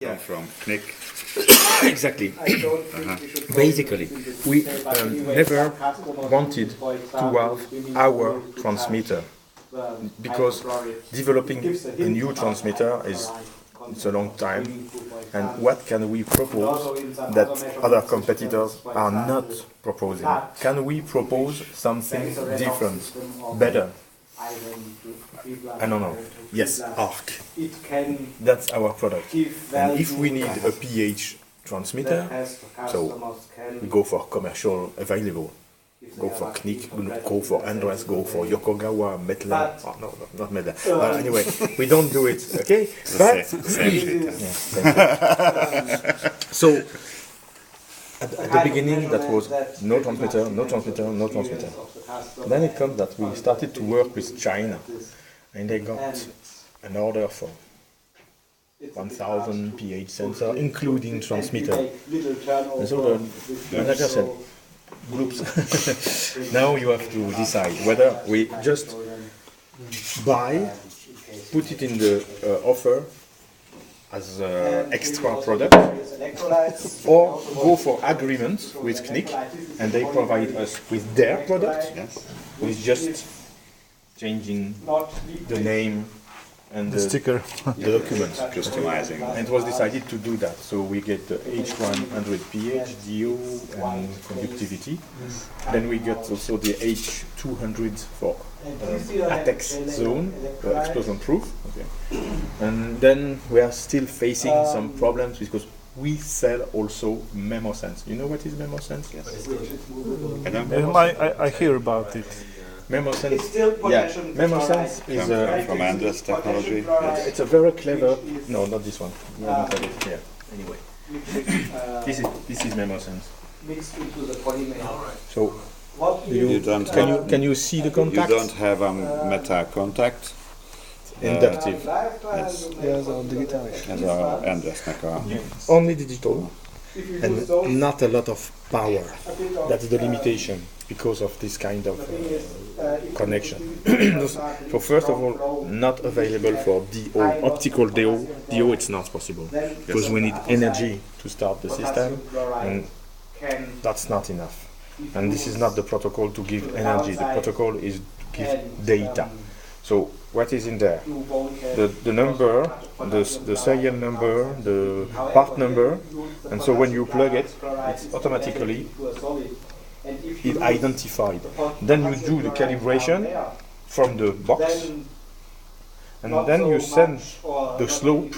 come from CNIC. Exactly. Basically, we never wanted to have our transmitter because developing a new transmitter it's a long time. And what can we propose that other competitors are not proposing? Can we propose something different, better? I don't know. Yes, ARC. That's our product. And if we need a pH transmitter, so we go for commercial available. Go for CNIC, go for Andres, go for Yokogawa, Metla. Oh, no, not Metla. Anyway, we don't do it, okay? But Same shit. So, at the beginning, that was no transmitter, no transmitter, no transmitter. Then it comes that we started to work with China, and they got an order for 1,000 pH sensor, including transmitter. And so the manager said, groups, now you have to decide whether we just buy, put it in the offer as extra product, or go for agreement with CNIC and they provide us with their product, with just changing the name and the sticker, the document, Customizing. and it was decided to do that. So we get the H100 pH, DO, and conductivity. Then we get also the H200 for ATEX zone, explosion proof. Okay. And then we are still facing some problems because we sell also Memosens. You know what is Memosens? Yes. I hear about it. Memosens, Memosens is From Andres technology. it's a very clever. No, not this one. We haven't had it here. Anyway, this is Memosens. So You don't have, can you see the you contact? don't have a meta contact. Inductive. Yes. Ja, zo digitaal. As a Andres Naka. Only digital and not a lot of power. That's the limitation because of this kind of connection. So first of all, not available for DO, optical DO. DO it's not possible because we need energy to start the system, and that's not enough. And this is not the protocol to give energy. The protocol is to give data. So what is in there? The number, the serial number, the part number, and so when you plug it, it's automatically identified. Then you do the calibration from the box, and then you send the slope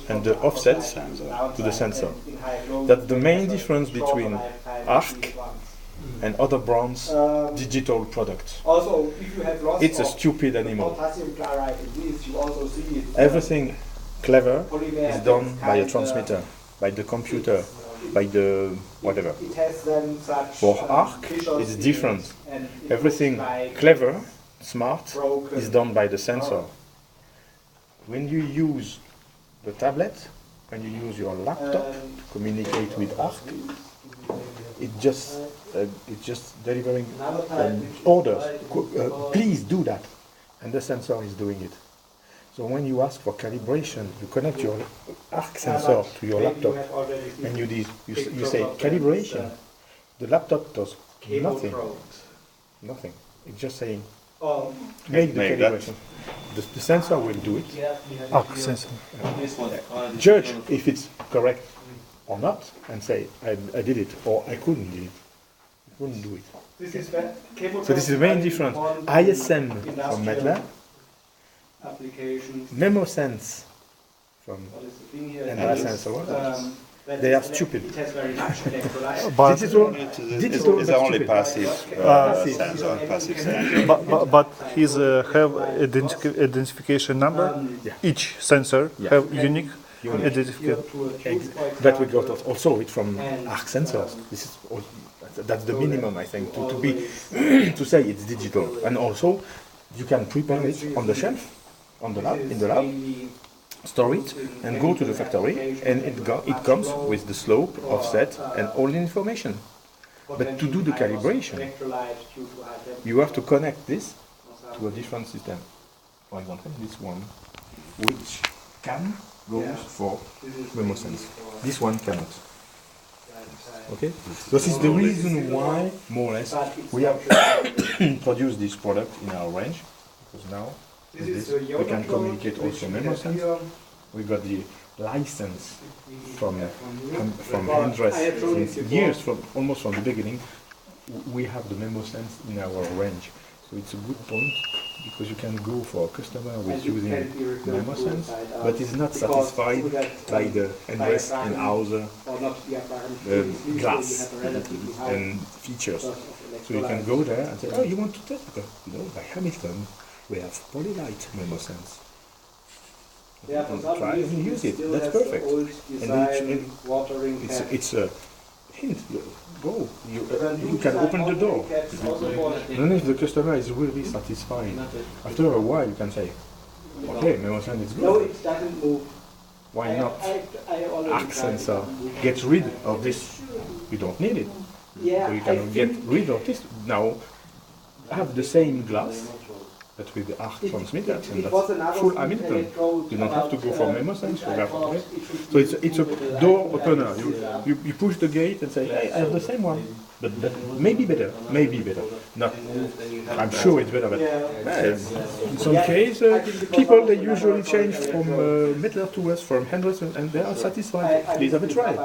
and the offset to the sensor. That's the main difference between ARC and other brands' digital products. It's a stupid animal. Everything clever is done by a transmitter, by the computer, by the whatever. For ARC, it's different. Everything clever, smart, is done by the sensor. When you use the tablet, when you use your laptop to communicate with ARC, it's just delivering orders. Please do that, and the sensor is doing it. So when you ask for calibration, you connect your ARC sensor to your laptop, and you say calibration. The laptop does nothing. Nothing. It's just saying make the calibration. The sensor will do it. ARC sensor. Judge if it's correct or not, and say I did it or I couldn't do it. I couldn't do it. So this is very different. ISM from MATLAB, Memosens from Andres and so on. They are stupid. But Digital It's but only stupid. passive sensor, passive sensor. but he's have identification number. Yeah. Each sensor have unique identification. But we got also it from ARC sensors. This is that's the minimum, I think, to be to say it's digital. And also you can prepare it on the shelf, on the lab, in the lab, store it, and go to the factory, and it comes with the slope, offset, and all the information. But to do the calibration, you have to connect this to a different system. For example, this one, which can goes for Memosens. This one cannot. Okay? This is the reason why, more or less, we have produced this product in our range. Because now, with this, we can communicate also Memosens. We got the license from Andres since years, almost from the beginning. We have the Memosens in our range. So it's a good point, because you can go for a customer who is using Memosens, but is not satisfied by the Andres and Hauser glass and features. So you can go there and say, oh, you want to test? Because, by Hamilton, we have polylite Memosens. Try and use it. That's perfect. And it's a hint. Go. You can open the door. And if the customer is really satisfied, after a while you can say, okay, Memosens is good. Why not arc sensor? Get rid of this. You don't need it. So you can get rid of this. Now have the same glass, but with the arc transmitter, and that's full Hamilton. You don't have to go for Memosens. So it's a door opener. You push the gate and say, hey, I have the same one, but maybe better, Not, I'm sure it's better, but in some cases, people, they usually change from Mettler to us, from Hendrix, and they are satisfied. Please have a try.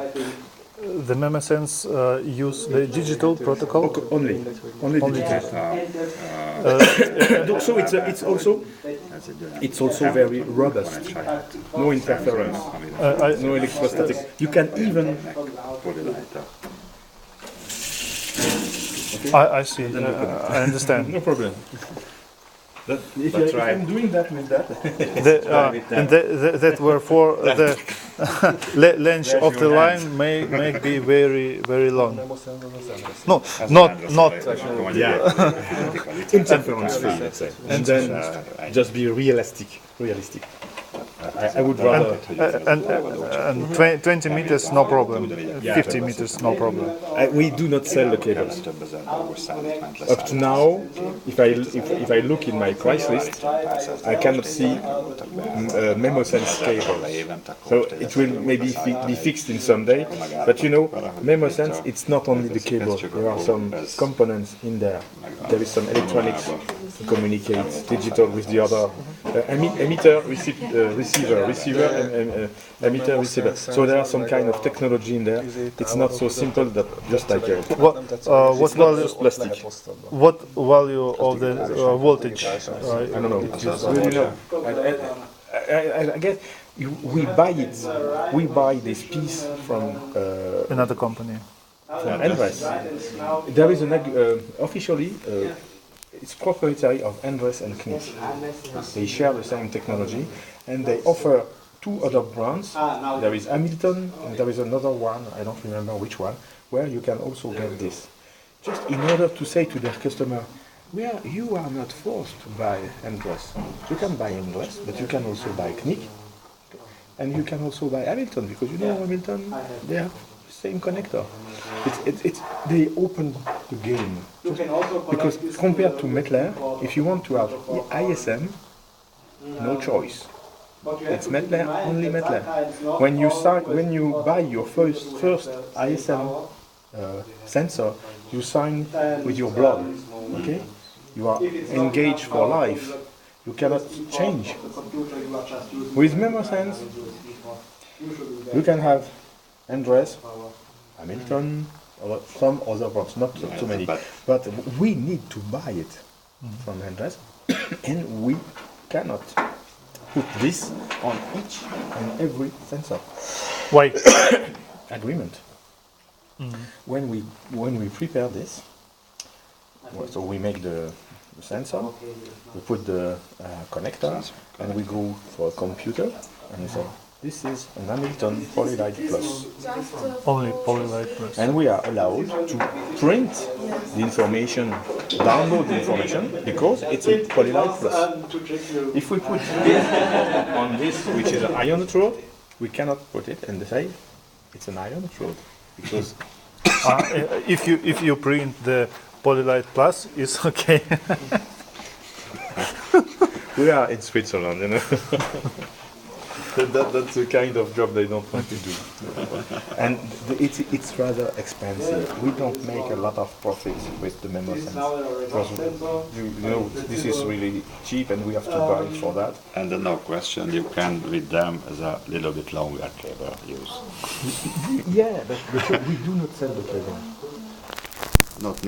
The Memosens use the digital protocol. Okay, only digital. So it's also very robust. No interference, no electrostatic. You can even. I see. I understand. No problem. If I'm doing that with that, And that were for the length of the line may be very long. No, not. interference free, let's say, and then just be realistic. I would rather. And 20 meters, no problem. 50 meters, no problem. We do not sell the cables. Up to now, if I look in my price list, I cannot see Memosens cable. So it will maybe be fixed in some day. But Memosens, it's not only the cable. There are some components in there. There is some electronics to communicate digital with the other emitter, receiver, and emitter, receiver. So there are some kind of technology in there. It's not so simple that just like what value? Just plastic. What value of the voltage? I don't know. Really know. I guess we buy it. We buy this piece from Another company. Andres. There is an officially. It's proprietary of Andres and Kniss. They share the same technology, and they offer two other brands. There is Hamilton, and there is another one, I don't remember which one, where you can also get this. Just in order to say to their customer, you are not forced to buy Andres. You can buy Andres, but you can also buy Kniss, and you can also buy Hamilton, because Hamilton, they have the same connector. They open the game. Because compared to Mettler, if you want to have ISM, no choice. It's Mettler, only Mettler. When you buy your first ISM sensor, you sign with your blood. Okay, you are engaged for life. You cannot change. With Memosens, you can have Andres, Hamilton, or some other brands, not too many. But we need to buy it from Andres, and we cannot put this on each and every sensor. Why? Agreement. When we prepare this, so we make the sensor, we put the connector, and we go for a computer, and we say, this is an Hamilton Polylite Plus. Only Polylite Plus. And we are allowed to print the information, download the information, because it's a Polylite Plus. If we put this on this, which is an iron electrode, we cannot put it and say it's an iron electrode, because if you print the Polylite Plus, it's okay. we are in Switzerland, That's the kind of job they don't want to do. And it's rather expensive. We don't make a lot of profits with the Memosens. Because you know, this is really cheap and we have to buy for that. And no question, you can with them as a little bit longer cable use. Yeah, but we do not sell the cable. Not